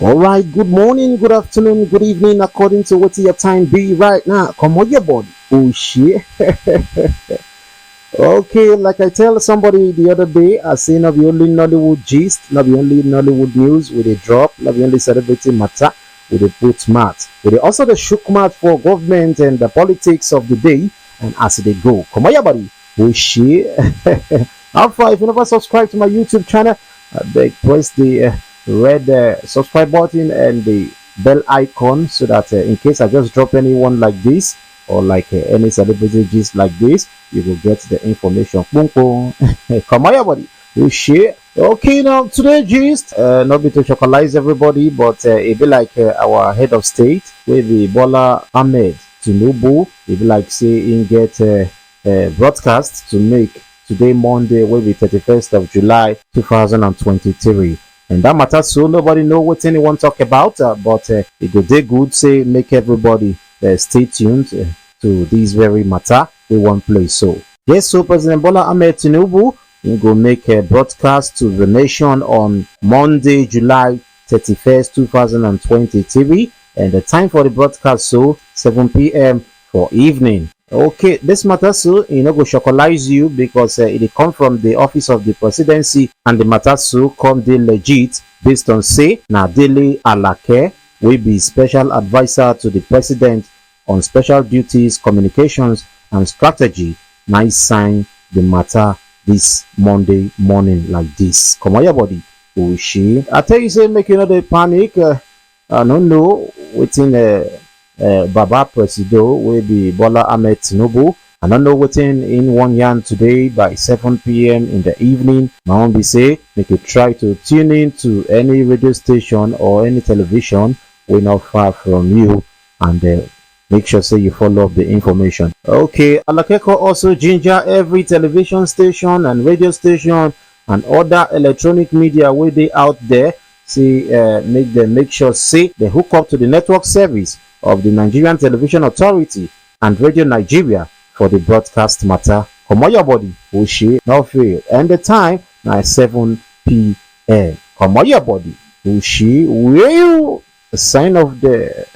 All right, good morning, good afternoon, good evening, according to what your time be right now. Come on, your body. Oh, shit. Okay, like I tell somebody the other day, I say not the only Nollywood gist, not the only Nollywood news with a drop, not the only celebrity matter with a put mat. With also the shook mat for government and the politics of the day, and as they go. Come on, your body. Oh, shit. How far, if you never subscribe to my YouTube channel, I beg press the red subscribe button and the bell icon so that in case I just drop anyone like this or like any celebrity gist like this, you will get the information. Boom, boom. Come on, everybody. We share. Okay, now today gist, not be to chocolize everybody, but it be like our head of state, with the Bola Ahmed Tinubu. It be like say in get broadcast to make today Monday, will be 31st of July 2023. And that matter so nobody know what anyone talk about, but it go dey good say make everybody stay tuned to this very matter we want play. So yes, so President Bola Ahmed Tinubu go make a broadcast to the nation on Monday, July 31st, 2023, and the time for the broadcast so 7 p.m. for evening. Okay, this matter so go chocolize you because it come from the office of the presidency, and the matter so come dey legit based on say na Dele Alake will be special advisor to the president on special duties, communications and strategy. Nice sign the matter this Monday morning like this. Come on, your body. Oh, she. I tell you, say make you know the panic. I don't know within Baba Presido will be Bola Ahmed Tinubu. I don't know within in 1 yarn today by 7 p.m. in the evening. My own be say make you try to tune in to any radio station or any television way not far from you, and make sure say you follow up the information. Okay, Alakeko also ginger every television station and radio station and other electronic media where they out there. See, make sure say they hook up to the network service of the Nigerian Television Authority and Radio Nigeria for the broadcast matter. Come on, your body, Ushi, no fail. And the time now 7 p.m. Come on, your body, Ushi, will the sign of the